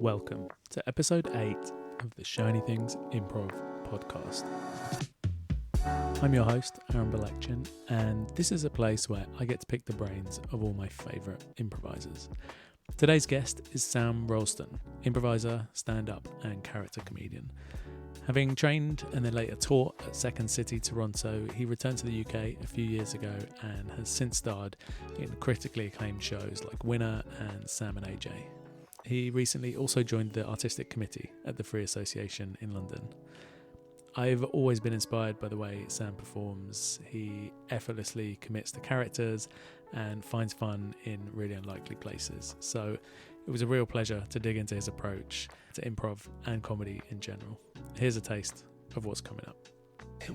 Welcome to episode 8 of the Shiny Things Improv podcast. I'm your host, Aaron Balekchin, and this is a place where I get to pick the brains of all my favourite improvisers. Today's guest is Sam Roulston, improviser, stand-up and character comedian. Having trained and then later taught at Second City, Toronto, he returned to the UK a few years ago and has since starred in critically acclaimed shows like Winner and Sam and AJ. He recently also joined the artistic committee at the Free Association in London. I've always been inspired by the way Sam performs. He effortlessly commits to characters and finds fun in really unlikely places. So it was a real pleasure to dig into his approach to improv and comedy in general. Here's a taste of what's coming up.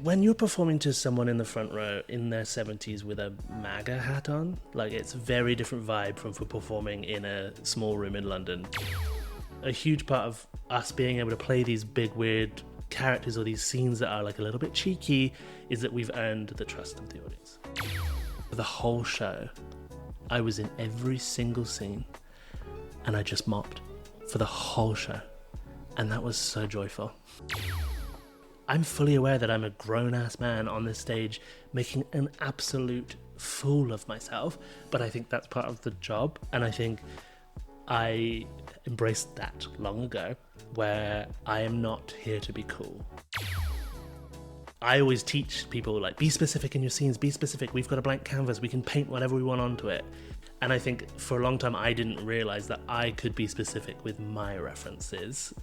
When you're performing to someone in the front row in their 70s with a MAGA hat on, like it's a very different vibe from for performing in a small room in London. A huge part of us being able to play these big weird characters or these scenes that are like a little bit cheeky is that we've earned the trust of the audience. For the whole show, I was in every single scene and I just mopped for the whole show. And that was so joyful. I'm fully aware that I'm a grown-ass man on this stage making an absolute fool of myself, but I think that's part of the job, and I think I embraced that long ago, where I am not here to be cool. I always teach people, like, be specific in your scenes, be specific, we've got a blank canvas, we can paint whatever we want onto it. And I think for a long time I didn't realise that I could be specific with my references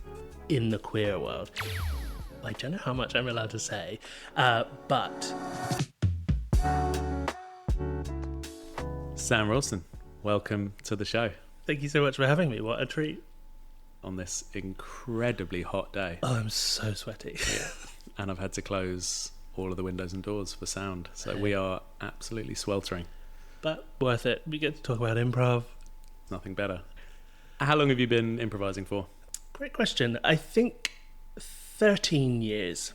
in the queer world. I don't know how much I'm allowed to say, but... Sam Roulston, welcome to the show. Thank you so much for having me. What a treat. On this incredibly hot day. Oh, I'm so sweaty. Yeah. And I've had to close all of the windows and doors for sound, so we are absolutely sweltering. But worth it. We get to talk about improv. Nothing better. How long have you been improvising for? Great question. I think 13 years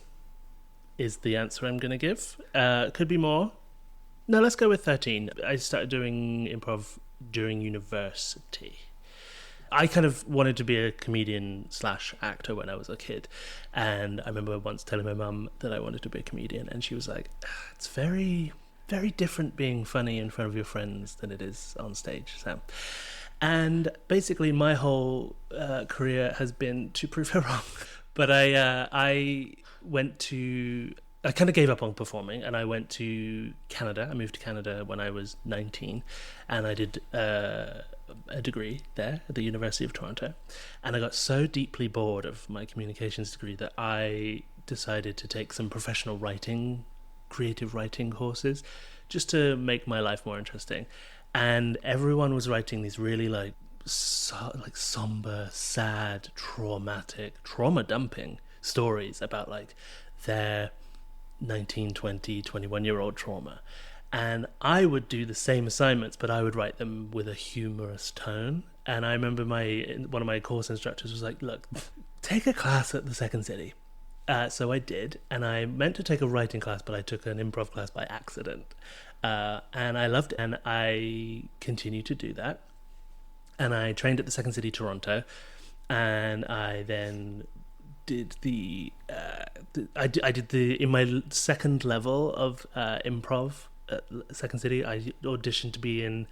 is the answer I'm going to give. Could be more. No, let's go with 13. I started doing improv during university. I kind of wanted to be a comedian / actor when I was a kid. And I remember once telling my mum that I wanted to be a comedian. And she was like, it's very, very different being funny in front of your friends than it is on stage, Sam. And basically my whole career has been to prove her wrong. But I kind of gave up on performing and I went to Canada. I moved to Canada when I was 19 and I did a degree there at the University of Toronto. And I got so deeply bored of my communications degree that I decided to take some professional writing, creative writing courses just to make my life more interesting. And everyone was writing these really like somber, sad, traumatic, trauma-dumping stories about like their 19, 20, 21-year-old trauma. And I would do the same assignments, but I would write them with a humorous tone. And I remember one of my course instructors was like, look, take a class at the Second City. So I did, and I meant to take a writing class, but I took an improv class by accident. And I loved it, and I continued to do that. And I trained at the Second City, Toronto, and I then did in my second level of improv at Second City, I auditioned to be in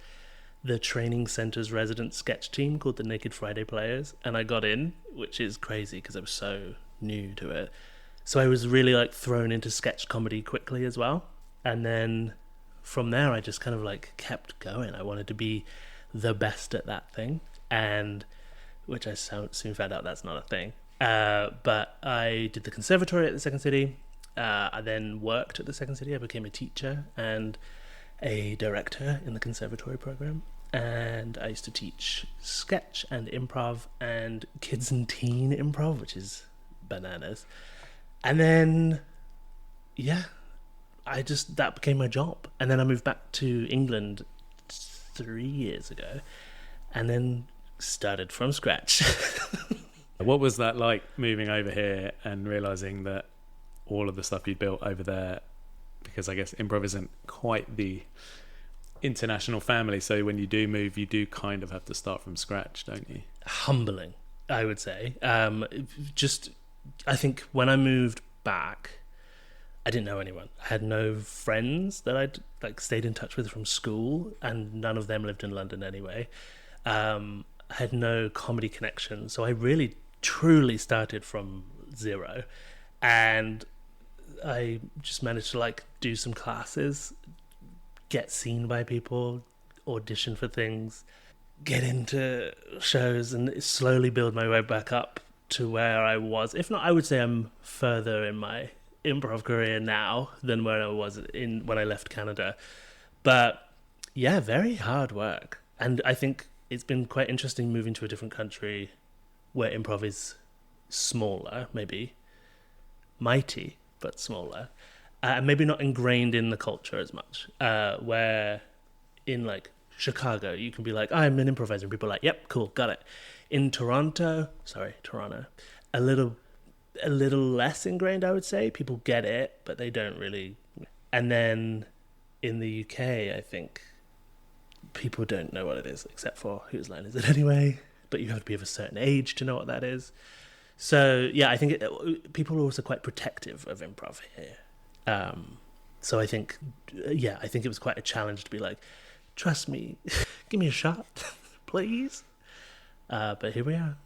the training center's resident sketch team called the Naked Friday Players, and I got in, which is crazy because I was so new to it. So I was really like thrown into sketch comedy quickly as well, and then from there I just kind of like kept going. I wanted to be the best at that thing, and which I soon found out that's not a thing. But I did the conservatory at the Second City. I then worked at the Second City. I became a teacher and a director in the conservatory program. And I used to teach sketch and improv and kids and teen improv, which is bananas. And then, yeah, that became my job. And then I moved back to England 3 years ago and then started from scratch. What was that like moving over here and realising that all of the stuff you built over there, because I guess improv isn't quite the international family, so when you do move, you do kind of have to start from scratch, don't you? Humbling. I would say. Just, I think when I moved back, I didn't know anyone. I had no friends that I'd like stayed in touch with from school, and none of them lived in London anyway. I had no comedy connection, so I really truly started from zero, and I just managed to like do some classes, get seen by people, audition for things, get into shows, and slowly build my way back up to where I was. If not, I would say I'm further in my improv career now than where I was when I left Canada. But yeah, very hard work. And I think it's been quite interesting moving to a different country where improv is smaller, maybe mighty, but smaller, and maybe not ingrained in the culture as much. Where in like Chicago, you can be like, I'm an improviser, and people are like, yep, cool, got it. In Toronto, a little less ingrained, I would say. People get it, but they don't really. And then in the UK, I think people don't know what it is, except for whose line is it anyway? But you have to be of a certain age to know what that is. So yeah, I think people are also quite protective of improv here. So I think it was quite a challenge to be like, trust me, give me a shot, please. But here we are.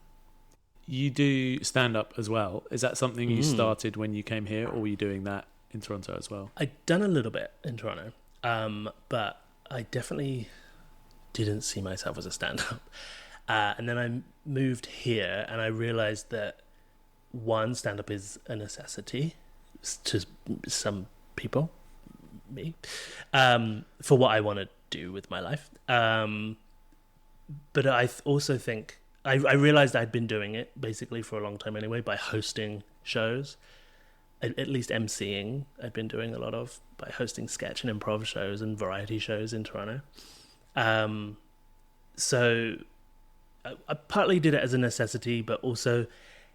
You do stand-up as well. Is that something you started when you came here, or were you doing that in Toronto as well? I'd done a little bit in Toronto, but I definitely didn't see myself as a stand-up. And then I moved here, and I realised that, one, stand-up is a necessity to some people, me, for what I want to do with my life. But I also think I realized I'd been doing it basically for a long time anyway by hosting shows, at least emceeing. I'd been doing a lot of by hosting sketch and improv shows and variety shows in Toronto. So I partly did it as a necessity, but also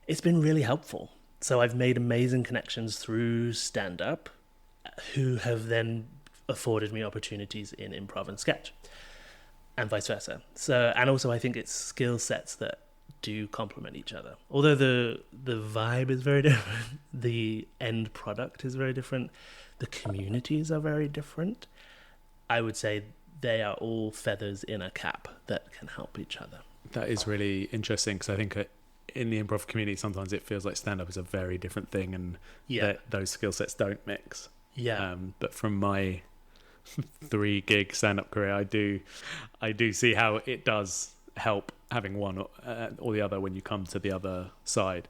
it's been really helpful. So I've made amazing connections through stand-up who have then afforded me opportunities in improv and sketch, and vice versa. So, and also I think it's skill sets that do complement each other. Although the vibe is very different, the end product is very different, the communities are very different, I would say they are all feathers in a cap that can help each other. That is really interesting, because I think in the improv community sometimes it feels like stand-up is a very different thing, and those skill sets don't mix. But from my 3-gig stand-up career, I do see how it does help having one or the other when you come to the other side.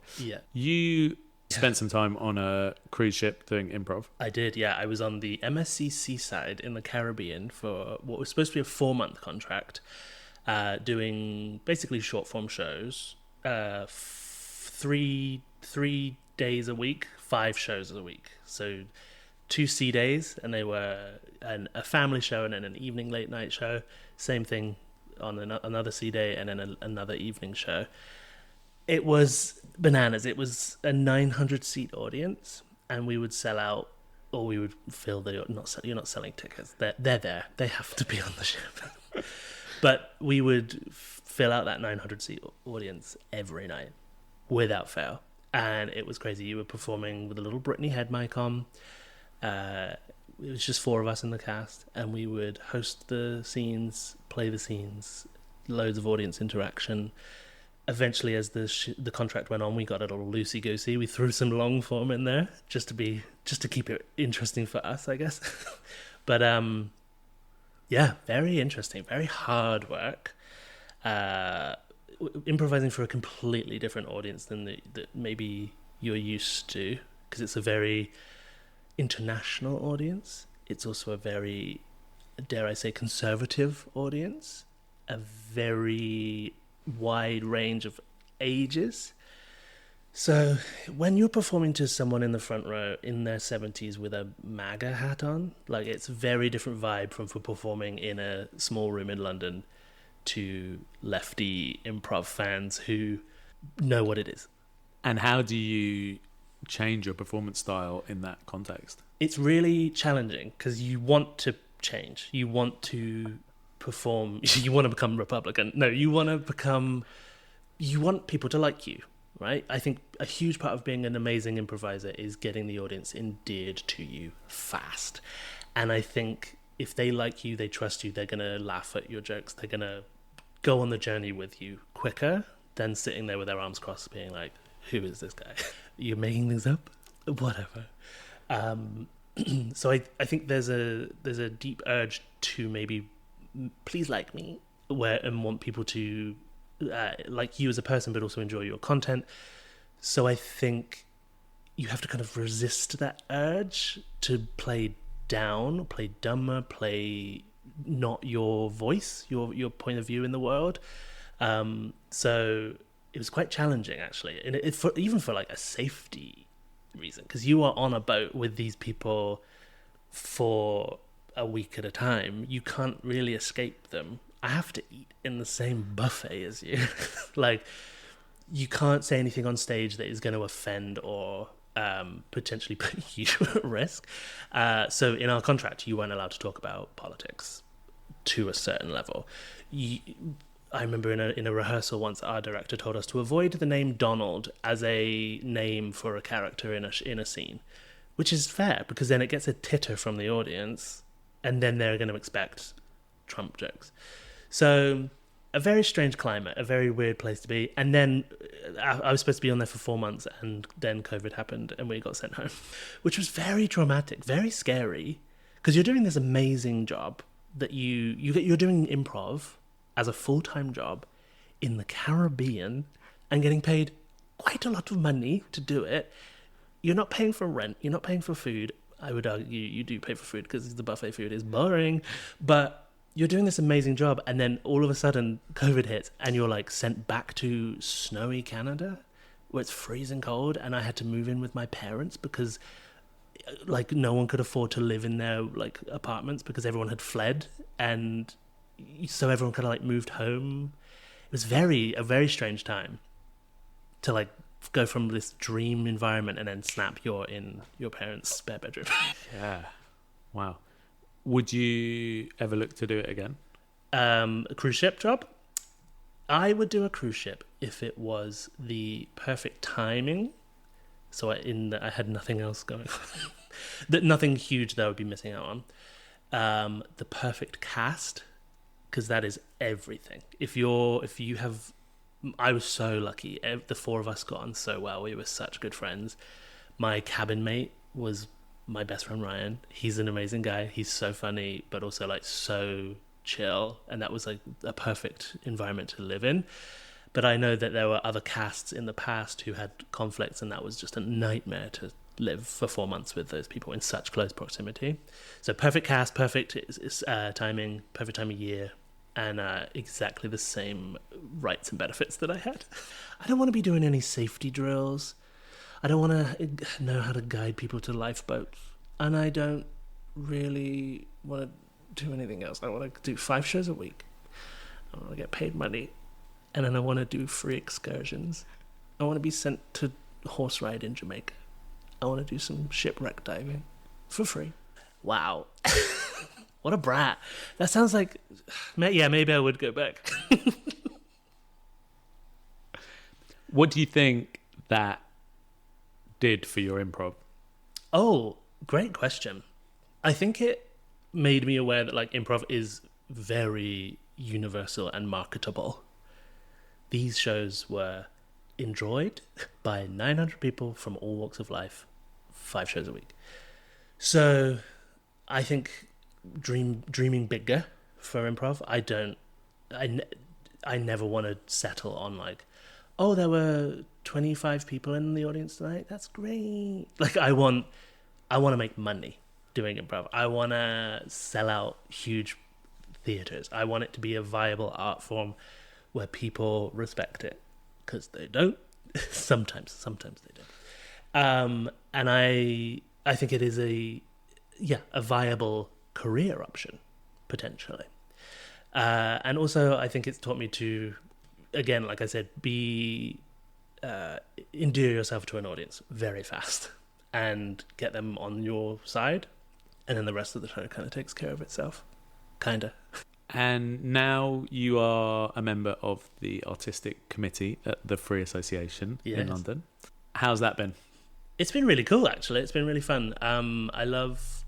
You spent some time on a cruise ship doing improv. I did, yeah. I was on the MSC Seaside in the Caribbean for what was supposed to be a 4-month contract, doing basically short form shows, 3 days a week, 5 shows a week. So 2 C days, and they were a family show and then an evening late night show. Same thing on another C day and then another evening show. It was bananas. It was a 900 seat audience, and we would sell out, or we would fill the. You're not selling tickets. They're there. They have to be on the ship. But we would fill out that 900 seat audience every night, without fail, and it was crazy. You were performing with a little Britney head mic on. It was just 4 of us in the cast, and we would host the scenes, play the scenes, loads of audience interaction. Eventually, as the contract went on, we got a little loosey-goosey. We threw some long form in there just to keep it interesting for us, I guess. But yeah, very interesting, very hard work. Improvising for a completely different audience than that maybe you're used to, because it's a very international audience. It's also a very, dare I say, conservative audience, a very wide range of ages. So when you're performing to someone in the front row in their 70s with a MAGA hat on, like, it's a very different vibe from for performing in a small room in London to lefty improv fans who know what it is. And how do you change your performance style in that context? It's really challenging, because you want to change. You want to perform. You want to become Republican. No, you want to become you want people to like you, right? I think a huge part of being an amazing improviser is getting the audience endeared to you fast. And I think if they like you, they trust you, they're going to laugh at your jokes, they're going to go on the journey with you quicker than sitting there with their arms crossed being like, who is this guy? You're making things up? Whatever. So I think there's a deep urge to maybe please like me, and want people to like you as a person, but also enjoy your content. So I think you have to kind of resist that urge to play down, play dumber, play not your voice, your point of view in the world. So it was quite challenging, actually, and even for like a safety reason, because you are on a boat with these people for a week at a time. You can't really escape them. I have to eat in the same buffet as you. Like, you can't say anything on stage that is going to offend or potentially put you at risk. So in our contract, you weren't allowed to talk about politics to a certain level. I remember in a rehearsal once, our director told us to avoid the name Donald as a name for a character in a scene, which is fair, because then it gets a titter from the audience, and then they're going to expect Trump jokes. So a very strange climate, a very weird place to be. And then I was supposed to be on there for 4 months, and then COVID happened and we got sent home, which was very traumatic, very scary, because you're doing this amazing job that you're doing improv as a full-time job in the Caribbean and getting paid quite a lot of money to do it. You're not paying for rent, you're not paying for food. I would argue you do pay for food because the buffet food is boring, but you're doing this amazing job, and then all of a sudden COVID hits and you're like sent back to snowy Canada where it's freezing cold, and I had to move in with my parents because like no one could afford to live in their like apartments because everyone had fled, and so everyone kind of like moved home. It was a very strange time to like go from this dream environment and then snap you're in your parents' spare bedroom. Yeah. Wow. Would you ever look to do it again? A cruise ship job? I would do a cruise ship if it was the perfect timing. So I had nothing else going on. That nothing huge that I would be missing out on. The perfect cast, because that is everything. If you have, I was so lucky. The four of us got on so well. We were such good friends. My cabin mate was my best friend Ryan. He's an amazing guy. He's so funny, but also like so chill, and that was like a perfect environment to live in. But I know that there were other casts in the past who had conflicts, and that was just a nightmare to live for 4 months with those people in such close proximity. So perfect cast, perfect timing, perfect time of year, and exactly the same rights and benefits that I had. I don't want to be doing any safety drills. I don't want to know how to guide people to lifeboats, and I don't really want to do anything else. I want to do 5 shows a week. I want to get paid money, and then I want to do free excursions. I want to be sent to horse ride in Jamaica. I want to do some shipwreck diving for free. Wow. What a brat. That sounds like, yeah, maybe I would go back. What do you think that did for your improv? Oh, great question. I think it made me aware that like improv is very universal and marketable. These shows were enjoyed by 900 people from all walks of life, 5 shows a week. So I think dreaming bigger for improv. I never want to settle on like, oh, there were 25 people in the audience tonight. That's great. Like I want to make money doing improv. I want to sell out huge theaters. I want it to be a viable art form where people respect it, because they don't. Sometimes they don't. And I think it is a viable career option potentially. And also I think it's taught me to, again, like I said, endear yourself to an audience very fast and get them on your side, and then the rest of the show kind of takes care of itself. Kinda. And now you are a member of the artistic committee at the Free Association in London. How's that been? It's been really cool, actually. It's been really fun. I love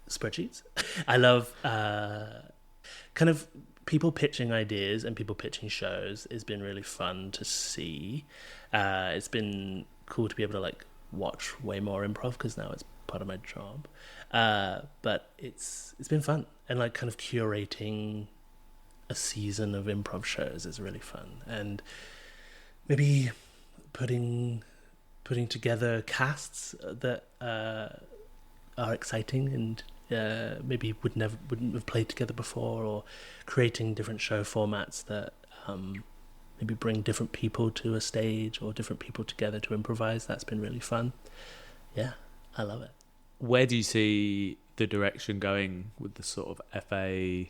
spreadsheets. I love kind of people pitching ideas and people pitching shows. It's been really fun to see. It's been cool to be able to like watch way more improv because now it's part of my job. But it's been fun, and like kind of curating a season of improv shows is really fun, and maybe putting together casts that are exciting and maybe wouldn't have played together before, or creating different show formats that maybe bring different people to a stage or different people together to improvise. That's been really fun. Yeah, I love it. Where do you see the direction going with the sort of FA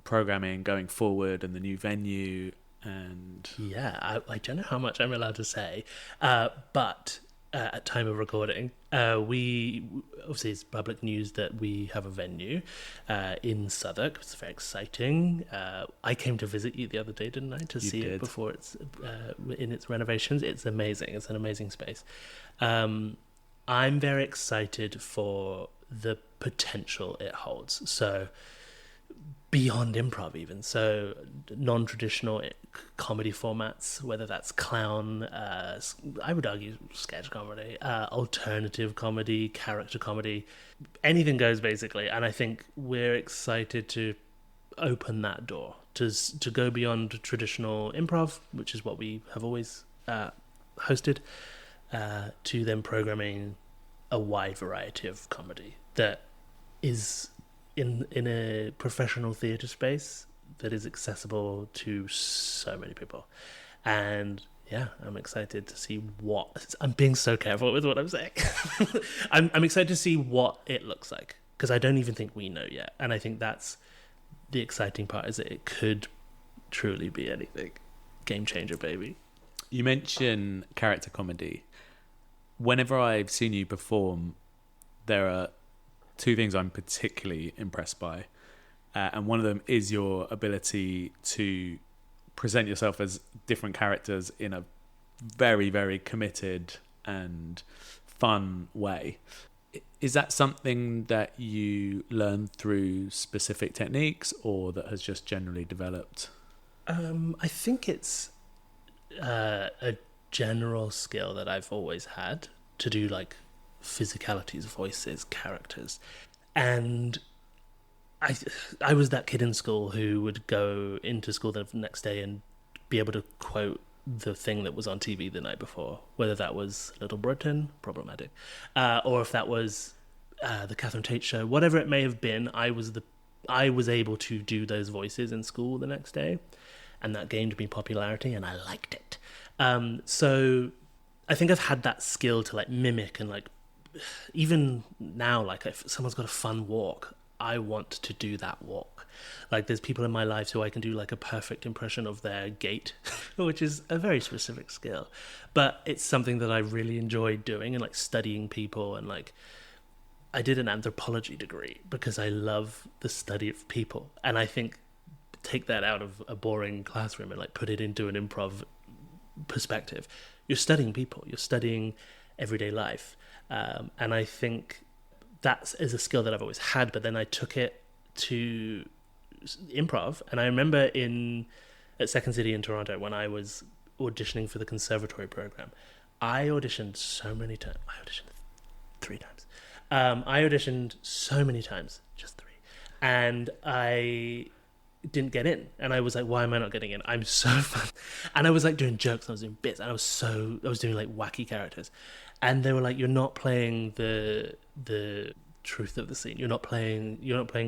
programming going forward and the new venue? And I don't know how much I'm allowed to say, but at time of recording, we obviously it's public news that we have a venue in Southwark. It's very exciting. I came to visit you the other day, didn't I, to see it before it's in its renovations. It's amazing. It's an amazing space. I'm very excited for the potential it holds. So beyond improv even. So non-traditional comedy formats, whether that's clown, I would argue sketch comedy, alternative comedy, character comedy, anything goes basically. And I think we're excited to open that door to go beyond traditional improv, which is what we have always hosted, to then programming a wide variety of comedy that is in a professional theatre space that is accessible to so many people. And yeah, I'm excited to see what... I'm being so careful with what I'm saying. I'm excited to see what it looks like, because I don't even think we know yet. And I think that's the exciting part, is that it could truly be anything. Game changer, baby. You mention character comedy. Whenever I've seen you perform, there are two things I'm particularly impressed by. And one of them is your ability to present yourself as different characters in a very, very committed and fun way. Is that something that you learn through specific techniques, or that has just generally developed? I think it's a general skill that I've always had to do, like physicalities, voices, characters. And I was that kid in school who would go into school the next day and be able to quote the thing that was on TV the night before, whether that was Little Britain, problematic, or if that was the Catherine Tate show, whatever it may have been. I was able to do those voices in school the next day, and that gained me popularity, and I liked it. So I think I've had that skill to like mimic, and like even now, like if someone's got a fun walk, I want to do that walk. Like there's people in my life who I can do like a perfect impression of their gait, which is a very specific skill, but it's something that I really enjoy doing, and like studying people. And like I did an anthropology degree because I love the study of people, and I think take that out of a boring classroom and like put it into an improv perspective. You're studying people, you're studying everyday life, and I think that is a skill that I've always had. But then I took it to improv, and I remember at Second City in Toronto, when I was auditioning for the conservatory program, I auditioned so many times. I auditioned 3 times. I auditioned so many times, just 3, and I didn't get in. And I was like, why am I not getting in? I'm so fun. And I was like doing jokes, and I was doing bits, and I was doing like wacky characters, and they were like, you're not playing the truth of the scene, you're not playing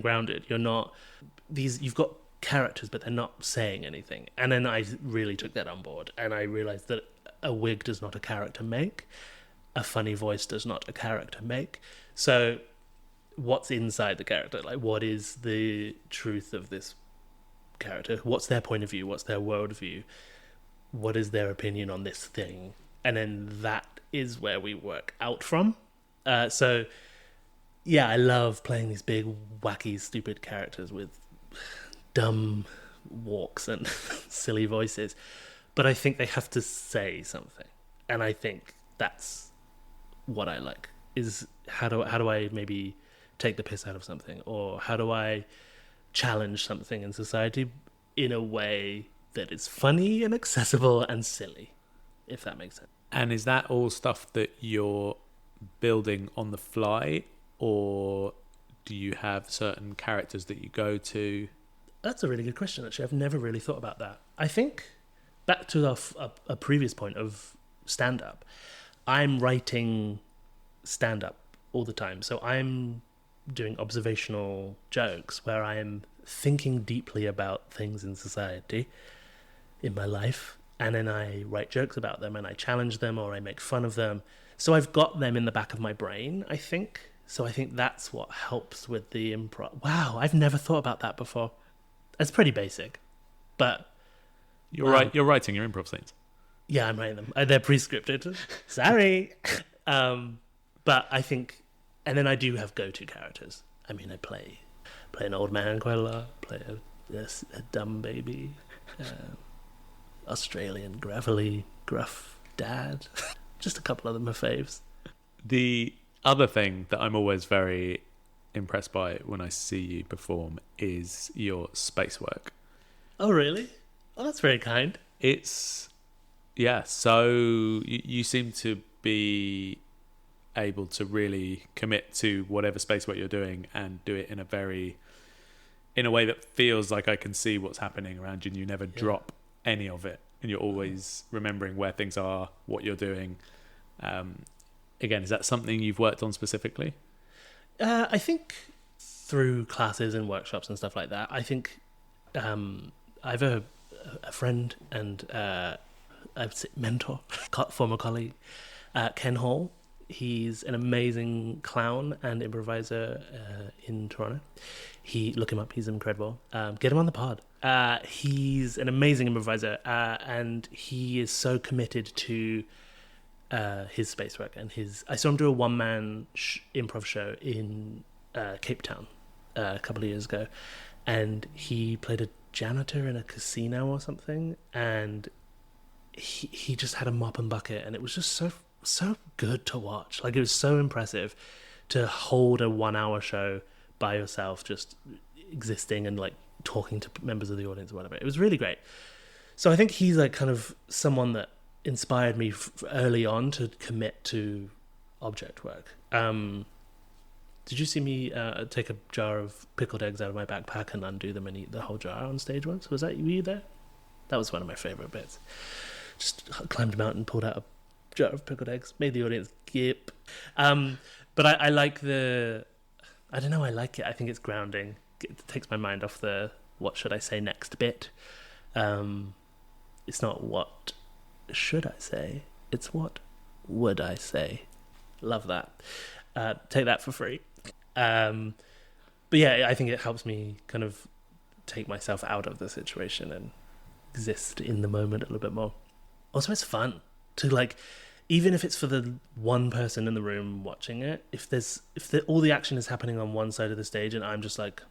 grounded, you've got characters but they're not saying anything. And then I really took that on board, and I realized that a wig does not a character make, a funny voice does not a character make. So what's inside the character? Like, what is the truth of this character? What's their point of view? What's their worldview? What is their opinion on this thing? And then that is where we work out from. So yeah, I love playing these big, wacky, stupid characters with dumb walks and silly voices, but I think they have to say something, and I think that's what I like. Is how do I maybe take the piss out of something, or how do I challenge something in society in a way that is funny and accessible and silly, if that makes sense. And is that all stuff that you're building on the fly, or do you have certain characters that you go to? That's a really good question, actually. I've never really thought about that. I think, back to a previous point of stand-up, I'm writing stand-up all the time. So I'm doing observational jokes where I am thinking deeply about things in society, in my life, and then I write jokes about them and I challenge them or I make fun of them. So I've got them in the back of my brain, I think. So I think that's what helps with the improv. Wow, I've never thought about that before. It's pretty basic, but... You're right. You're writing your improv scenes. Yeah, I'm writing them. They're pre-scripted. Sorry. But I think... And then I do have go-to characters. I mean, I play an old man quite a lot, play a dumb baby, Australian gravelly, gruff dad. Just a couple of them are faves. The other thing that I'm always very impressed by when I see you perform is your space work. Oh, really? Oh, that's very kind. It's... Yeah, so you seem to be able to really commit to whatever space work you're doing and do it in a way that feels like I can see what's happening around you, and you never drop any of it, and you're always remembering where things are, what you're doing. Again, is that something you've worked on specifically? I think through classes and workshops and stuff like that. I think I have a friend and I would say mentor, former colleague, Ken Hall. He's an amazing clown and improviser in Toronto. Look him up. He's incredible. Get him on the pod. He's an amazing improviser, and he is so committed to his space work and I saw him do a one-man improv show in Cape Town a couple of years ago, and he played a janitor in a casino or something, and he just had a mop and bucket, and it was just so good to watch. Like, it was so impressive to hold a 1 hour show by yourself, just existing and like talking to members of the audience or whatever. It was really great. So I think he's like kind of someone that inspired me early on to commit to object work. Did you see me take a jar of pickled eggs out of my backpack and undo them and eat the whole jar on stage once? Were you there? That was one of my favourite bits. Just climbed a mountain, pulled out a jar of pickled eggs, made the audience gip. But I like I don't know, I like it. I think it's grounding. It takes my mind off the what should I say next bit. It's not what should I say, it's what would I say. Love that. Take that for free. But yeah, I think it helps me kind of take myself out of the situation and exist in the moment a little bit more. Also, it's fun to like, even if it's for the one person in the room watching it, if all the action is happening on one side of the stage and I'm just like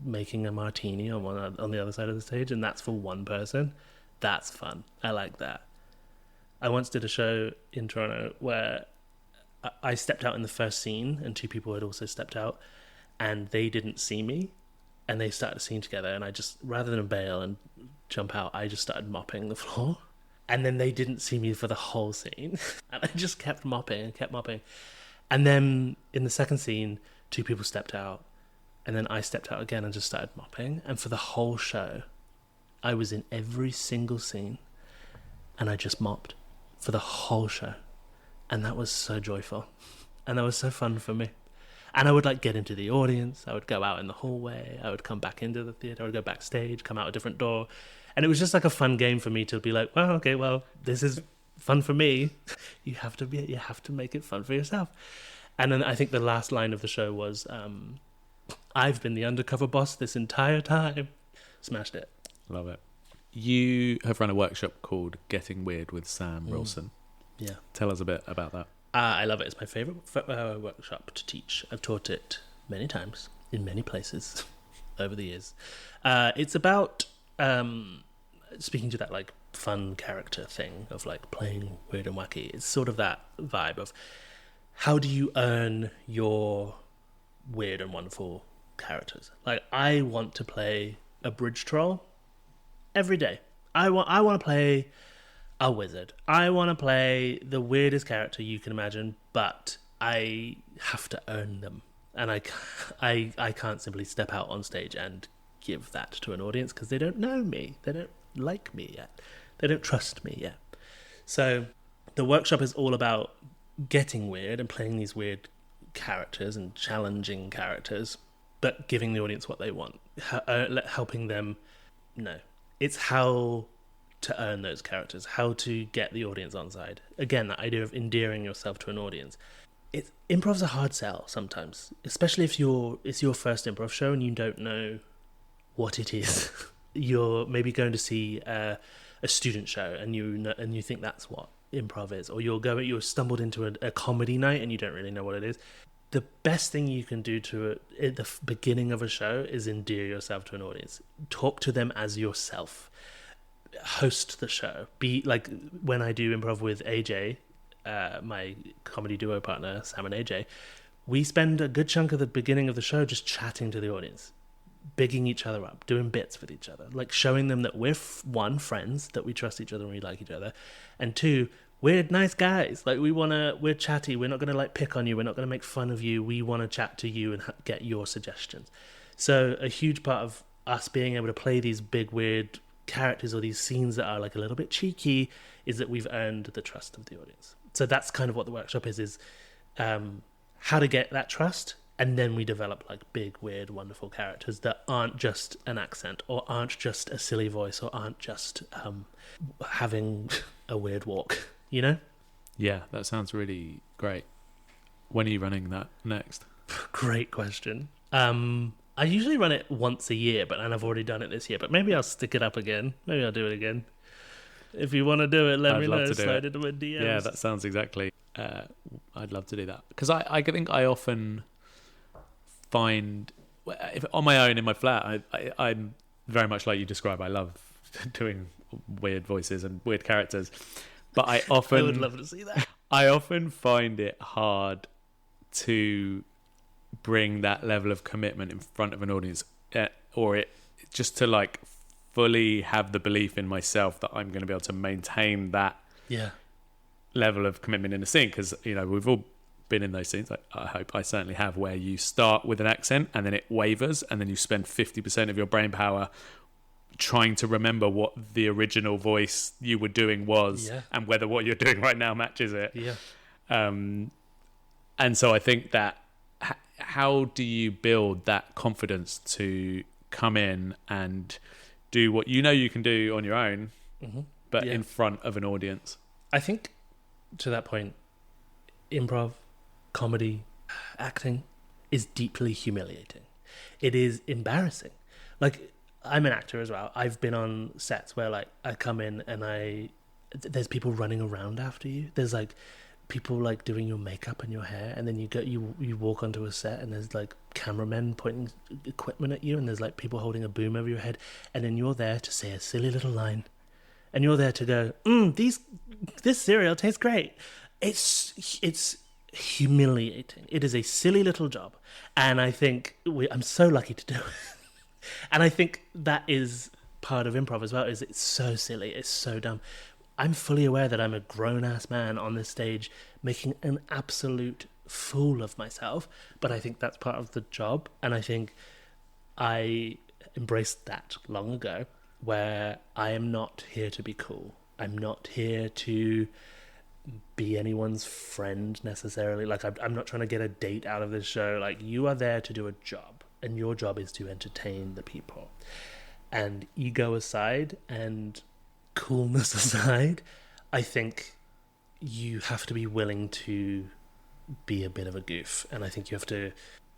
making a martini on the other side of the stage, and that's for one person, that's fun. I like that. I once did a show in Toronto where I stepped out in the first scene and two people had also stepped out, and they didn't see me, and they started a scene together, and I just, rather than bail and jump out, I just started mopping the floor, and then they didn't see me for the whole scene, and I just kept mopping, and then in the second scene, two people stepped out, and then I stepped out again and just started mopping, and for the whole show, I was in every single scene, and I just mopped for the whole show. And that was so joyful. And that was so fun for me. And I would like get into the audience. I would go out in the hallway. I would come back into the theatre. I would go backstage, come out a different door. And it was just like a fun game for me to be like, well, okay, well, this is fun for me. You have to make it fun for yourself. And then I think the last line of the show was, I've been the undercover boss this entire time. Smashed it. Love it. You have run a workshop called Getting Weird with Sam Roulston. Yeah. Tell us a bit about that. I love it. It's my favourite workshop to teach. I've taught it many times, in many places. over the years. It's about speaking to that like fun character thing of like playing weird and wacky. It's sort of that vibe of how do you earn your weird and wonderful characters. Like, I want to play a bridge troll every day. I want to play a wizard. I want to play the weirdest character you can imagine, but I have to earn them. And I can't simply step out on stage and give that to an audience because they don't know me. They don't like me yet. They don't trust me yet. So the workshop is all about getting weird and playing these weird characters and challenging characters, but giving the audience what they want, helping them know. It's how to earn those characters, how to get the audience on side. Again, that idea of endearing yourself to an audience. Improv's a hard sell sometimes, especially if it's your first improv show and you don't know what it is. You're maybe going to see a student show and you think that's what improv is, or you're stumbled into a comedy night and you don't really know what it is. The best thing you can do at the beginning of a show is endear yourself to an audience. Talk to them as yourself. Host the show. Be like when I do improv with AJ, my comedy duo partner, Sam and AJ, we spend a good chunk of the beginning of the show just chatting to the audience, bigging each other up, doing bits with each other, like showing them that we're one, friends, that we trust each other and we like each other, and two, we're nice guys. Like we're chatty. We're not going to like pick on you. We're not going to make fun of you. We want to chat to you and get your suggestions. So a huge part of us being able to play these big weird characters or these scenes that are like a little bit cheeky is that we've earned the trust of the audience. So that's kind of what the workshop is how to get that trust, and then we develop like big, weird, wonderful characters that aren't just an accent or aren't just a silly voice or aren't just having a weird walk, you know? Yeah, that sounds really great. When are you running that next? Great question. I usually run it once a year, and I've already done it this year, but maybe I'll stick it up again. Maybe I'll do it again. If you want to do it, let me know. Slide into my DMs. Yeah, that sounds exactly. I'd love to do that because I think I often find if on my own in my flat, I'm very much like you describe. I love doing weird voices and weird characters, but I often I would love to see that. I often find it hard to bring that level of commitment in front of an audience, or it just to like fully have the belief in myself that I'm going to be able to maintain that level of commitment in a scene, because we've all been in those scenes. I certainly have, where you start with an accent and then it wavers and then you spend 50% of your brain power trying to remember what the original voice you were doing was and whether what you're doing right now matches it. And so I think that how do you build that confidence to come in and do what you can do on your own, but in front of an audience? I think to that point, improv, comedy, acting is deeply humiliating. It is embarrassing. Like, I'm an actor as well. I've been on sets where like I come in and there's people running around after you. There's like people like doing your makeup and your hair, and then you walk onto a set and there's like cameramen pointing equipment at you, and there's like people holding a boom over your head, and then you're there to say a silly little line, and you're there to go, this cereal tastes great. It's humiliating. It is a silly little job, and I think I'm so lucky to do it. And I think that is part of improv as well. Is it's so silly, it's so dumb. I'm fully aware that I'm a grown-ass man on this stage making an absolute fool of myself, but I think that's part of the job, and I think I embraced that long ago, where I am not here to be cool. I'm not here to be anyone's friend necessarily. Like, I'm not trying to get a date out of this show. Like, you are there to do a job, and your job is to entertain the people. And ego aside and coolness aside, I think you have to be willing to be a bit of a goof, and I think you have to.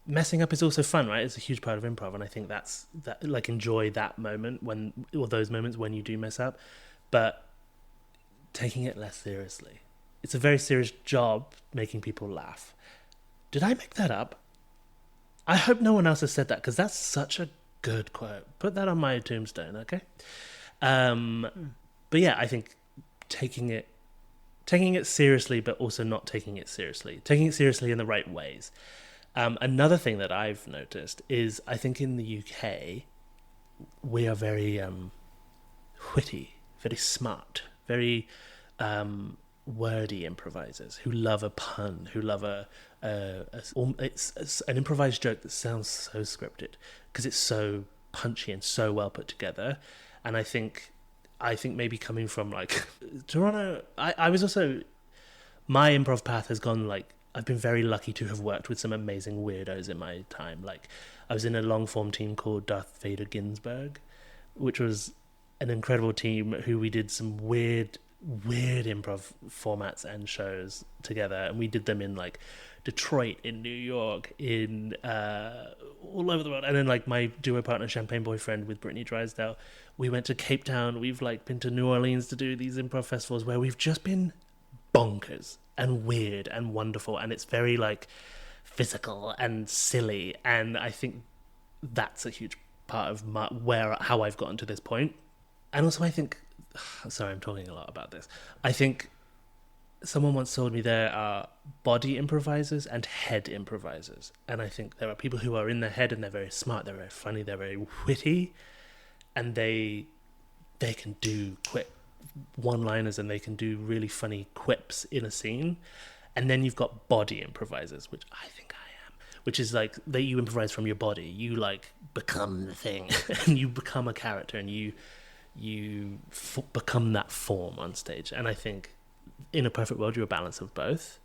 Messing up is also fun, right? It's a huge part of improv, and I think that like enjoy that moment or those moments when you do mess up, but taking it less seriously. It's a very serious job making people laugh. Did I make that up? I hope no one else has said that, because that's such a Good quote. Put that on my tombstone, okay? But yeah, I think taking it seriously, but also not taking it seriously. Taking it seriously in the right ways. Another thing that I've noticed is I think in the UK, we are very witty, very smart, very wordy improvisers who love a pun, who love it's an improvised joke that sounds so scripted because it's so punchy and so well put together. And I think maybe coming from like Toronto, I was also, my improv path has gone like, I've been very lucky to have worked with some amazing weirdos in my time. Like I was in a long form team called Darth Vader Ginsburg, which was an incredible team who we did some weird improv formats and shows together, and we did them in like Detroit, in New York, in all over the world. And then like my duo partner Champagne Boyfriend with Brittany Drysdale, we went to Cape Town. We've like been to New Orleans to do these improv festivals where we've just been bonkers and weird and wonderful, and it's very like physical and silly. And I think that's a huge part of how I've gotten to this point. And also I think, sorry, I'm talking a lot about this. I think someone once told me there are body improvisers and head improvisers. And I think there are people who are in their head and they're very smart, they're very funny, they're very witty, and they can do quick one-liners and they can do really funny quips in a scene. And then you've got body improvisers, which I think I am, which is like that you improvise from your body. You like become the thing and you become a character and you become that form on stage. And I think in a perfect world you're a balance of both,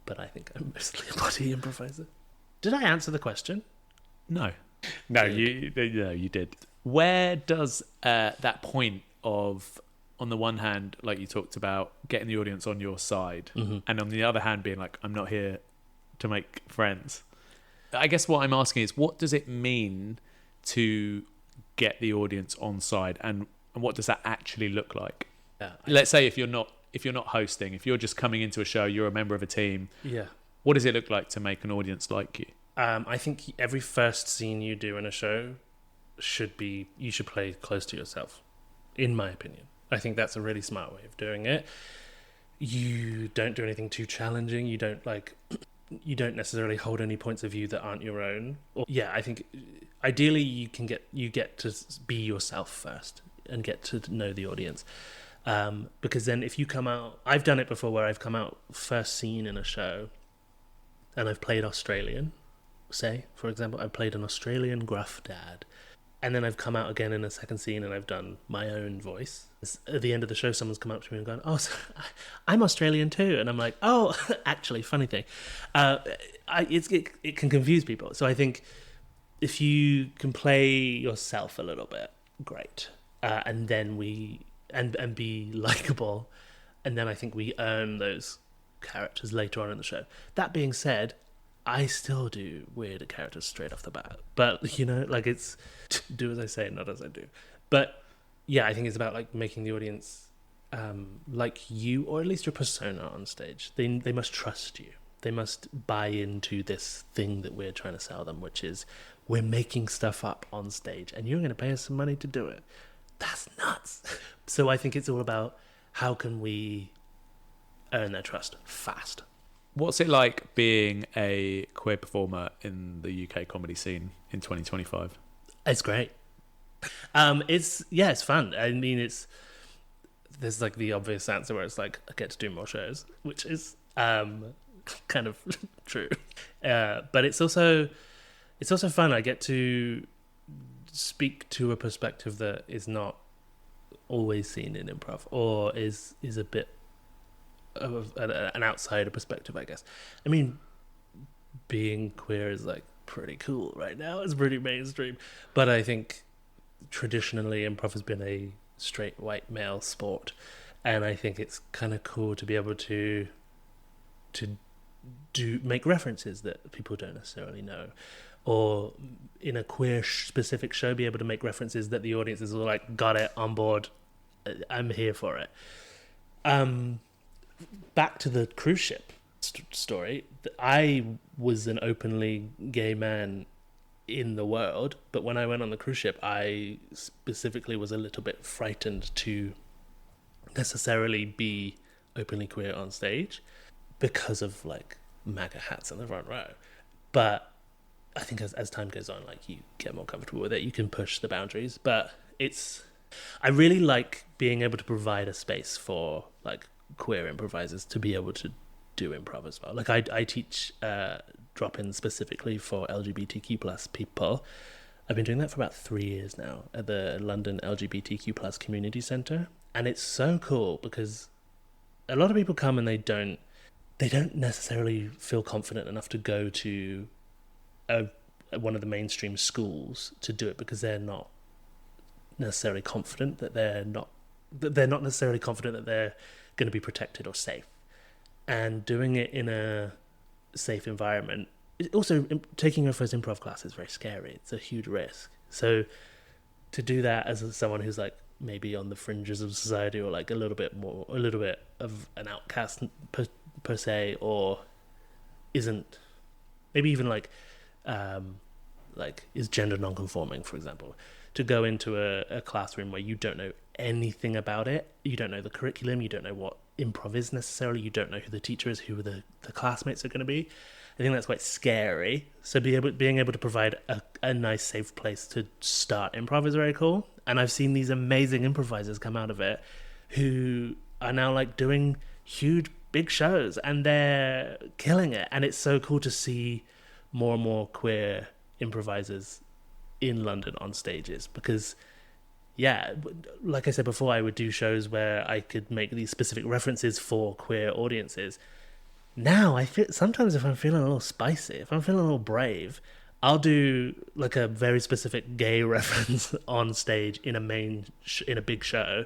but I think I'm mostly a body improviser. Did I answer the question? No, you did. Where does that point of, on the one hand, like you talked about, getting the audience on your side, mm-hmm. and on the other hand being like, I'm not here to make friends. I guess what I'm asking is, what does it mean to get the audience on side, and what does that actually look like? Yeah, let's say if you're not hosting, if you're just coming into a show, you're a member of a team. Yeah. What does it look like to make an audience like you? I think every first scene you do in a show you should play close to yourself, in my opinion. I think that's a really smart way of doing it. You don't do anything too challenging. You don't necessarily hold any points of view that aren't your own. I think ideally you get to be yourself first and get to know the audience. Because then if you come out, I've done it before where I've come out first scene in a show and I've played Australian, say, for example, I played an Australian gruff dad. And then I've come out again in a second scene and I've done my own voice. At the end of the show, someone's come up to me and gone, "Oh, so I'm Australian too." And I'm like, "Oh, actually, funny thing." It can confuse people. So I think if you can play yourself a little bit, great. And then and be likable. And then I think we earn those characters later on in the show. That being said, I still do weird characters straight off the bat. But, like it's do as I say, not as I do. But yeah, I think it's about like making the audience like you, or at least your persona on stage. They must trust you. They must buy into this thing that we're trying to sell them, which is we're making stuff up on stage and you're going to pay us some money to do it. That's nuts. So I think it's all about how can we earn their trust fast. What's it like being a queer performer in the UK comedy scene in 2025? It's great. It's fun. I mean, there's like the obvious answer where it's like I get to do more shows, which is kind of true. But it's also fun. I get to speak to a perspective that is not always seen in improv, or is a bit of an outsider perspective, I guess. I mean, being queer is like pretty cool right now. It's pretty mainstream. But I think traditionally improv has been a straight white male sport, and I think it's kind of cool to be able to make references that people don't necessarily know, or in a queer specific show be able to make references that the audience is all like, got it, on board, I'm here for it. Back to the cruise ship story. I was an openly gay man in the world. But when I went on the cruise ship, I specifically was a little bit frightened to necessarily be openly queer on stage because of like MAGA hats in the front row. But I think as time goes on, like you get more comfortable with it, you can push the boundaries. But I really like being able to provide a space for like queer improvisers to be able to do improv as well. Like I teach drop-in specifically for LGBTQ plus people. I've been doing that for about 3 years now at the London LGBTQ plus community centre, and it's so cool because a lot of people come and they don't necessarily feel confident enough to go to one of the mainstream schools to do it because they're not necessarily confident that they're not necessarily confident that they're going to be protected or safe. And doing it in a safe environment, also taking your first improv class is very scary. It's a huge risk. So to do that as someone who's like maybe on the fringes of society or like a little bit of an outcast per se, or isn't maybe even like is gender non-conforming, for example, to go into a classroom where you don't know anything about it, you don't know the curriculum, you don't know what improv is necessarily, you don't know who the teacher is, who the classmates are going to be. I think that's quite scary. So being able to provide a nice safe place to start improv is very cool. And I've seen these amazing improvisers come out of it who are now like doing huge big shows and they're killing it. And it's so cool to see more and more queer improvisers in London on stages, because yeah, like I said before, I would do shows where I could make these specific references for queer audiences. Now I feel sometimes if I'm feeling a little spicy, if I'm feeling a little brave, I'll do like a very specific gay reference on stage in a big show.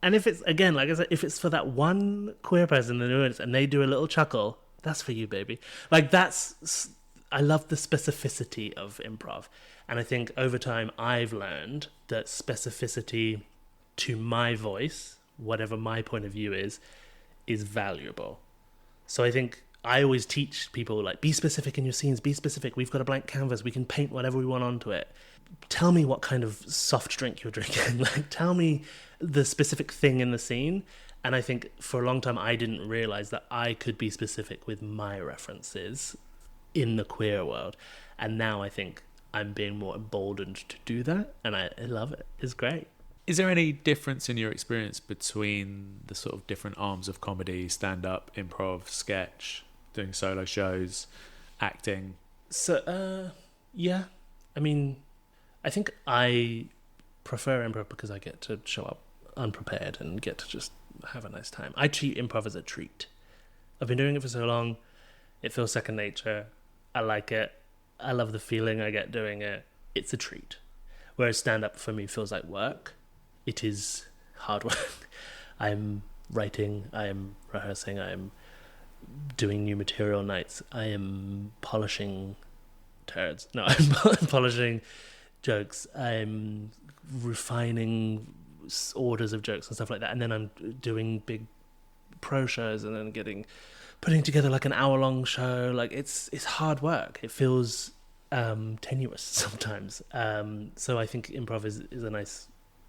And if it's, again, like I said, if it's for that one queer person in the audience and they do a little chuckle, that's for you, baby. Like I love the specificity of improv. And I think over time I've learned that specificity to my voice, whatever my point of view is valuable. So I think I always teach people, like, be specific in your scenes, be specific. We've got a blank canvas. We can paint whatever we want onto it. Tell me what kind of soft drink you're drinking. Like, tell me the specific thing in the scene. And I think for a long time I didn't realize that I could be specific with my references in the queer world. And now I think I'm being more emboldened to do that. And I love it. It's great. Is there any difference in your experience between the sort of different arms of comedy, stand-up, improv, sketch, doing solo shows, acting? So, yeah. I mean, I think I prefer improv because I get to show up unprepared and get to just have a nice time. I treat improv as a treat. I've been doing it for so long. It feels second nature. I like it. I love the feeling I get doing it. It's a treat. Whereas stand-up for me feels like work. It is hard work. I'm writing, I am rehearsing, I am doing new material nights, I am polishing turds. No, I'm polishing jokes. I'm refining orders of jokes and stuff like that. And then I'm doing big pro shows and then putting together like an hour-long show. Like it's hard work. It feels tenuous sometimes. So I think improv is a nice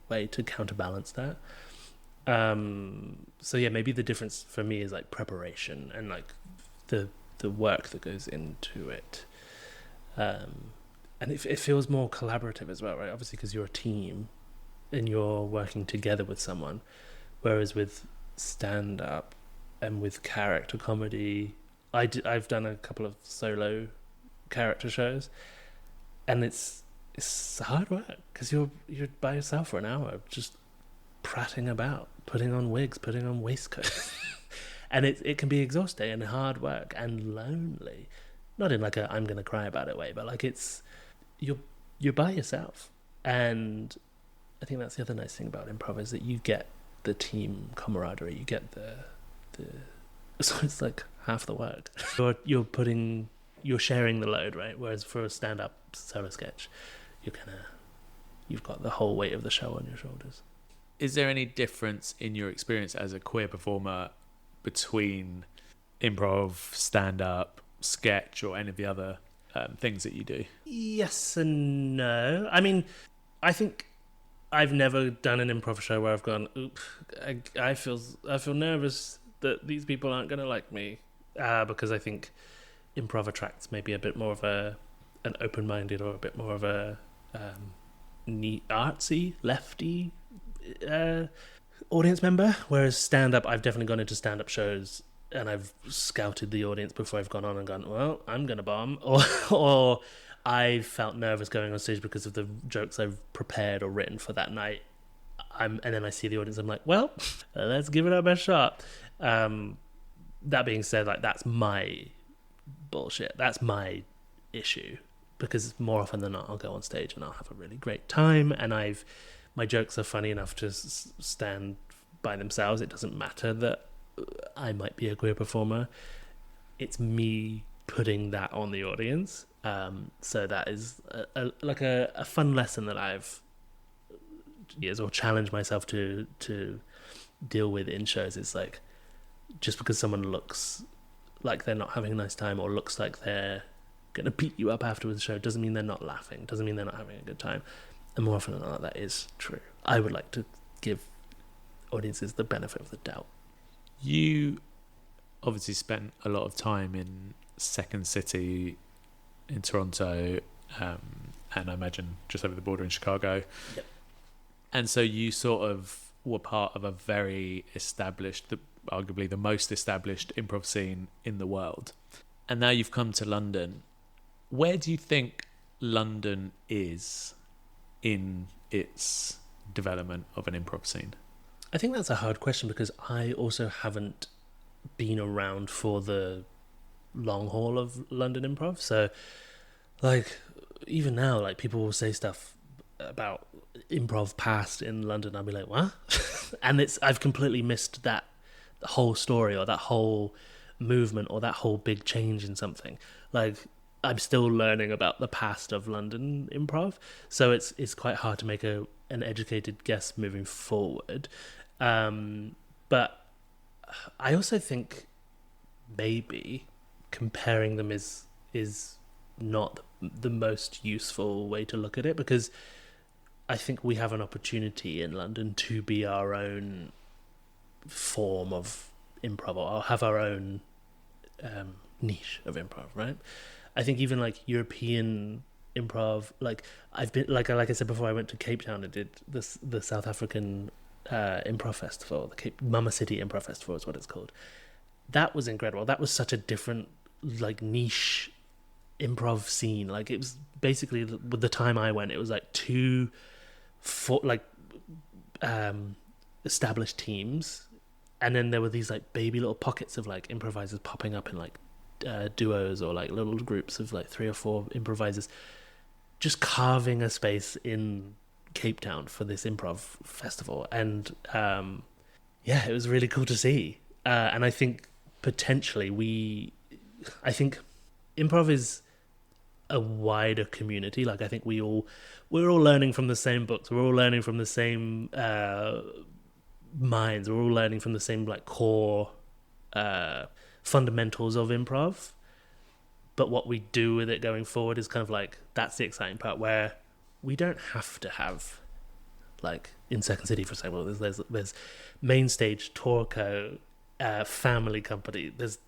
way to counterbalance that. So yeah, maybe the difference for me is like preparation and like the work that goes into it. And it feels more collaborative as well, right? Obviously, because you're a team and you're working together with someone. Whereas with stand-up and with character comedy, I've done a couple of solo character shows, and it's hard work because you're by yourself for an hour, just prattling about, putting on wigs, putting on waistcoats, and it can be exhausting and hard work and lonely. Not in like a I'm gonna cry about it way, but like you're by yourself. And I think that's the other nice thing about improv is that you get the team camaraderie, you get the so it's like half the work. You're sharing the load, right? Whereas for a stand-up solo sketch, you've got the whole weight of the show on your shoulders. Is there any difference in your experience as a queer performer between improv, stand-up, sketch, or any of the other things that you do? Yes and no. I mean, I think I've never done an improv show where I've gone, oop, I feel nervous that these people aren't going to like me, because I think improv attracts maybe a bit more of an open-minded or a bit more of a neat, artsy, lefty audience member, whereas stand-up, I've definitely gone into stand-up shows and I've scouted the audience before I've gone on and gone, well, I'm going to bomb, or I felt nervous going on stage because of the jokes I've prepared or written for that night. And then I see the audience, I'm like, well, let's give it our best shot. That being said, like, that's my bullshit. That's my issue, because more often than not, I'll go on stage and I'll have a really great time, and my jokes are funny enough to stand by themselves. It doesn't matter that I might be a queer performer. It's me putting that on the audience. So that is a fun lesson that I've years or challenged myself to deal with in shows. It's like, just because someone looks like they're not having a nice time or looks like they're going to beat you up afterwards the show doesn't mean they're not laughing, doesn't mean they're not having a good time. And more often than not, that is true. I would like to give audiences the benefit of the doubt. You obviously spent a lot of time in Second City in Toronto, and I imagine just over the border in Chicago. Yep. And so you sort of were part of a very established, arguably the most established improv scene in the world. And now you've come to London. Where do you think London is in its development of an improv scene? I think that's a hard question, because I also haven't been around for the long haul of London improv. So, like, even now, like, people will say stuff about improv past in London. I'll be like, what? And I've completely missed that whole story, or that whole movement, or that whole big change in something. Like, I'm still learning about the past of London improv, so it's quite hard to make an educated guess moving forward. But I also think maybe comparing them is not the most useful way to look at it, because I think we have an opportunity in London to be our own form of improv, or have our own niche of improv, right? I think even like European improv, like I've been, like I said before, I went to Cape Town and did the South African improv festival, the Cape Mama City Improv Festival is what it's called. That was incredible. That was such a different, like, niche improv scene. Like, it was basically, with the time I went, it was like established teams, and then there were these like baby little pockets of like improvisers popping up in like duos, or like little groups of like 3 or 4 improvisers, just carving a space in Cape Town for this improv festival. And yeah, it was really cool to see. And I think potentially I think improv is a wider community. Like, I think we're all learning from the same books, we're all learning from the same minds, we're all learning from the same like core fundamentals of improv. But what we do with it going forward is kind of like, that's the exciting part, where we don't have to have, like in Second City, for example, there's main stage, Torco, family company, there's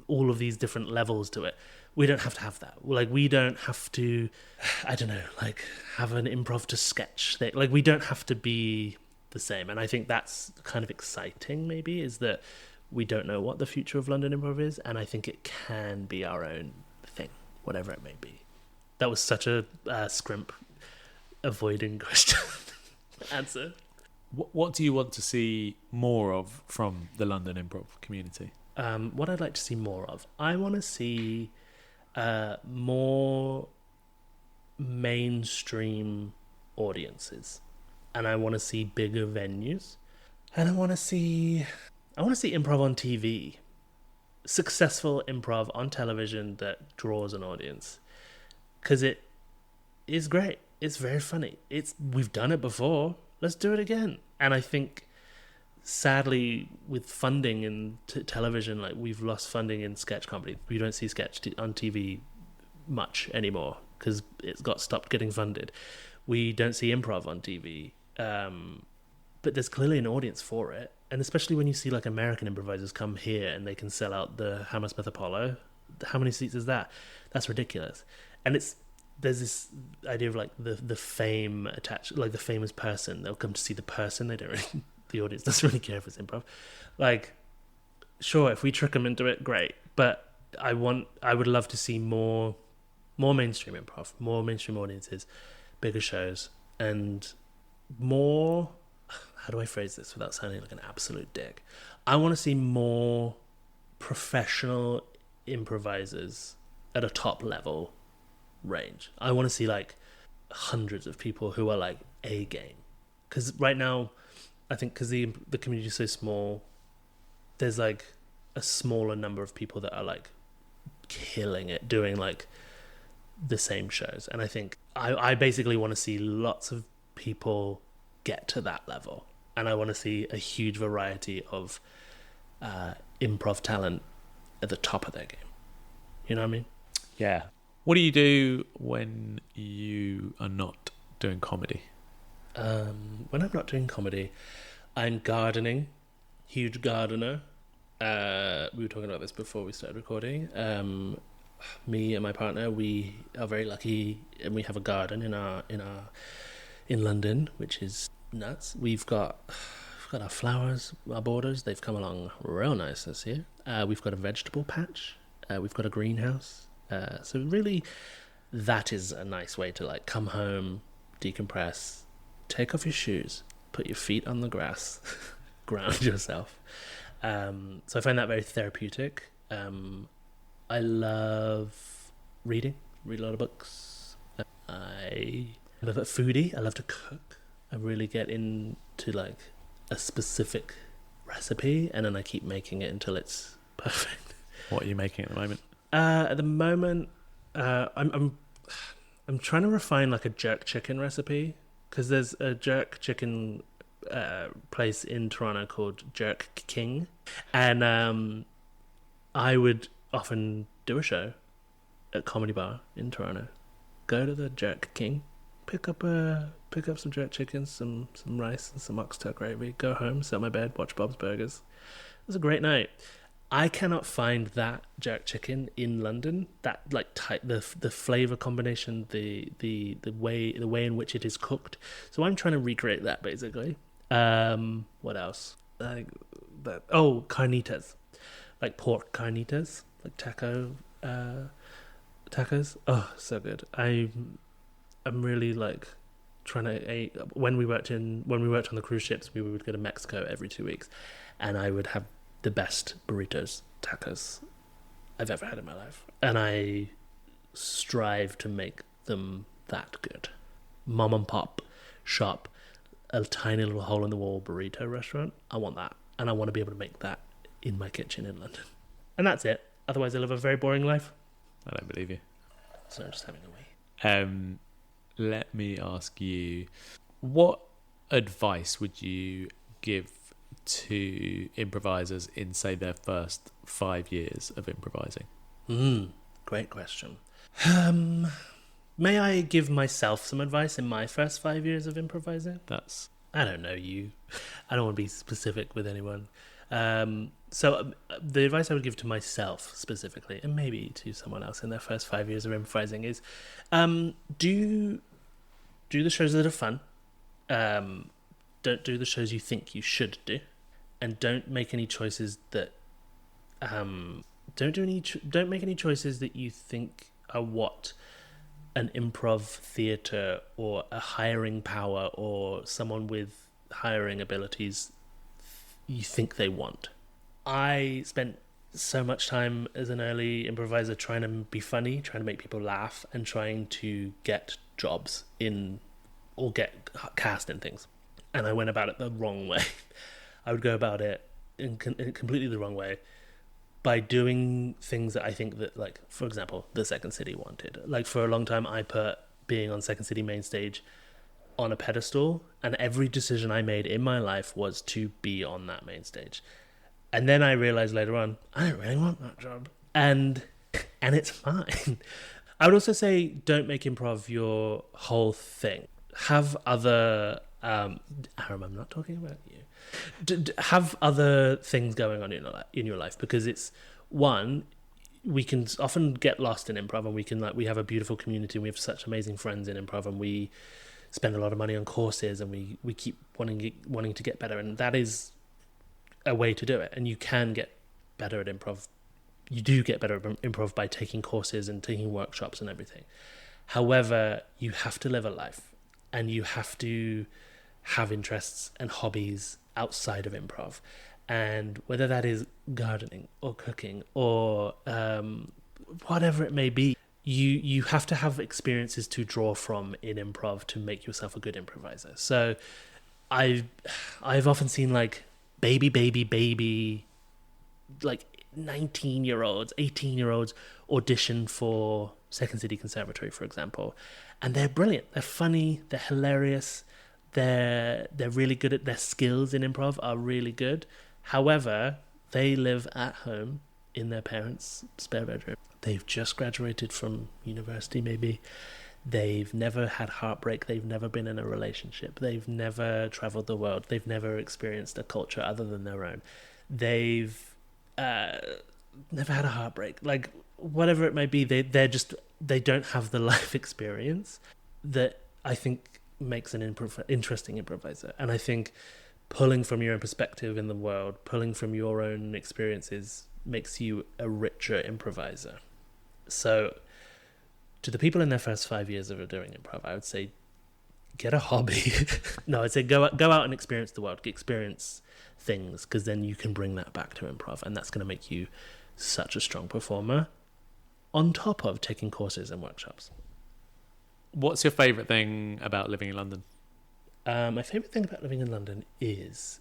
all of these different levels to it. We don't have to have that. Like, we don't have to, I don't know, like have an improv to sketch thing. Like, we don't have to be the same. And I think that's kind of exciting, maybe, is that we don't know what the future of London improv is, and I think it can be our own thing, whatever it may be. That was such a scrimp avoiding question answer. What do you want to see more of from the London improv community? What I'd like to see more of, I want to see more mainstream audiences, and I want to see bigger venues, and I want to see improv on TV, successful improv on television that draws an audience, because it is great. It's very funny. We've done it before. Let's do it again. And I think, sadly, with funding in television, like, we've lost funding in sketch comedy. We don't see sketch on TV much anymore because it's got stopped getting funded. We don't see improv on TV, but there's clearly an audience for it. And especially when you see like American improvisers come here and they can sell out the Hammersmith Apollo. How many seats is that? That's ridiculous. And there's this idea of like the fame attached, like the famous person. They'll come to see the person. They don't really, the audience doesn't really care if it's improv. Like, sure, if we trick them into it, great. But I would love to see more mainstream improv, more mainstream audiences, bigger shows, and more. How do I phrase this without sounding like an absolute dick? I want to see more professional improvisers at a top level range. I want to see like hundreds of people who are like A game. Because right now, I think because the community is so small, there's like a smaller number of people that are like killing it doing like the same shows. And I think I basically want to see lots of people get to that level. And I want to see a huge variety of improv talent at the top of their game. You know what I mean? Yeah. What do you do when you are not doing comedy? When I'm not doing comedy, I'm gardening. Huge gardener. We were talking about this before we started recording. Me and my partner, we are very lucky, and we have a garden in London, which is nuts. We've got our flowers, our borders. They've come along real nice this year. We've got a vegetable patch. We've got a greenhouse. So really, that is a nice way to like come home, decompress, take off your shoes, put your feet on the grass, ground yourself. So I find that very therapeutic. I love reading. Read a lot of books. I'm a foodie. I love to cook. I really get into like a specific recipe, and then I keep making it until it's perfect. What are you making at the moment? At the moment, I'm trying to refine like a jerk chicken recipe, because there's a jerk chicken place in Toronto called Jerk King, and I would often do a show at Comedy Bar in Toronto. Go to the Jerk King, pick up some jerk chicken, some rice and some oxtail gravy, go home, sit on my bed, watch Bob's Burgers. It was a great night. I cannot find that jerk chicken in London. That like type, the flavor combination, the way in which it is cooked. So I'm trying to recreate that basically. What else? Carnitas, like pork carnitas, like tacos. Oh, so good. I'm really like trying to. When we worked on the cruise ships, we would go to Mexico every 2 weeks, and I would have the best burritos, tacos I've ever had in my life. And I strive to make them that good. Mom and pop shop, a tiny little hole in the wall burrito restaurant. I want that. And I want to be able to make that in my kitchen in London. And that's it. Otherwise I live a very boring life. I don't believe you. So I'm just having a wee. Let me ask you, what advice would you give to improvisers in, say, their first 5 years of improvising? Great question. May I give myself some advice in my first 5 years of improvising? I don't know you. I don't want to be specific with anyone. So the advice I would give to myself specifically, and maybe to someone else in their first 5 years of improvising, is do the shows that are fun. Don't do the shows you think you should do, and don't make any choices that don't make any choices that you think are what an improv theatre or a hiring power or someone with hiring abilities you think they want. I spent so much time as an early improviser trying to be funny, trying to make people laugh, and trying to get jobs in or get cast in things. And I went about it the wrong way. I would go about it in completely the wrong way by doing things that I think that, like, for example, the Second City wanted. Like, for a long time, I put being on Second City main stage on a pedestal, and every decision I made in my life was to be on that main stage. And then I realized later on, I don't really want that job. And it's fine. I would also say don't make improv your whole thing. Have other... Aram, I'm not talking about you. Have other things going on in your life, because it's, one, we can often get lost in improv, and we have a beautiful community, and we have such amazing friends in improv, and we spend a lot of money on courses, and we keep wanting to get better, and that is a way to do it. And you can get better at improv. You do get better at improv by taking courses and taking workshops and everything. However, you have to live a life, and you have to have interests and hobbies outside of improv. And whether that is gardening or cooking or whatever it may be, you have to have experiences to draw from in improv to make yourself a good improviser. So I've often seen like baby like 19-year-olds, 18-year-olds audition for Second City Conservatory, for example, and they're brilliant. They're funny. They're hilarious. They're really good at their skills in improv are really good. However, they live at home in their parents' spare bedroom. They've just graduated from university, maybe. They've never had heartbreak. They've never been in a relationship. They've never traveled the world. They've never experienced a culture other than their own. They've never had a heartbreak. Like, whatever it may be, they don't have the life experience that I think makes an interesting improviser. And I think pulling from your own perspective in the world, pulling from your own experiences, makes you a richer improviser. So to the people in their first 5 years of doing improv, I would say get a hobby. No, I'd say go out and experience the world, experience things, because then you can bring that back to improv, and that's going to make you such a strong performer on top of taking courses and workshops. What's your favourite thing about living in London? My favourite thing about living in London is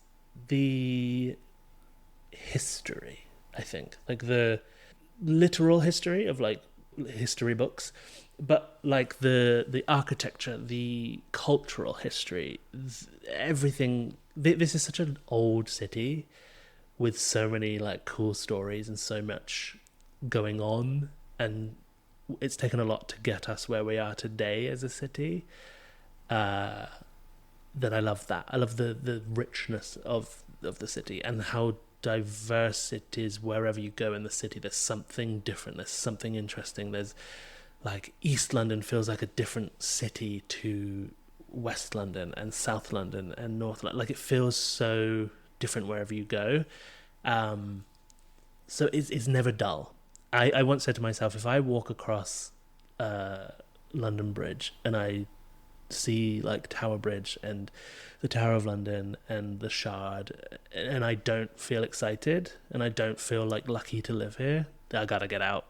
the history, I think. Like the literal history of like history books, but like the architecture, the cultural history, everything. This is such an old city with so many like cool stories and so much going on, and it's taken a lot to get us where we are today as a city. That I love that. I love the richness of the city and how diverse it is. Wherever you go in the city, there's something different. There's something interesting. There's like East London feels like a different city to West London and South London and North London. Like it feels so different wherever you go. So it's never dull. I once said to myself, if I walk across London Bridge and I see like Tower Bridge and the Tower of London and the Shard, and I don't feel excited and I don't feel like lucky to live here, I gotta get out.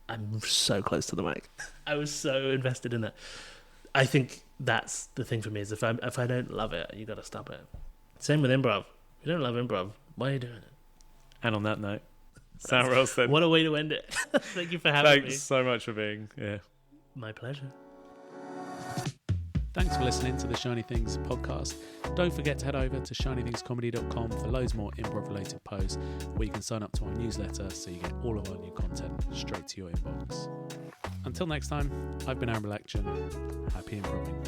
I'm so close to the mic. I was so invested in it. I think that's the thing for me, is if I don't love it, you gotta stop it. Same with improv. If you don't love improv, why are you doing it? And on that note, Sam Roulston. What a way to end it. Thank you for having me. Thanks so much for being here. My pleasure. Thanks for listening to the Shiny Things podcast. Don't forget to head over to shinythingscomedy.com for loads more improv related posts, where you can sign up to our newsletter so you get all of our new content straight to your inbox. Until next time, I've been Aaron Belection. Happy improving.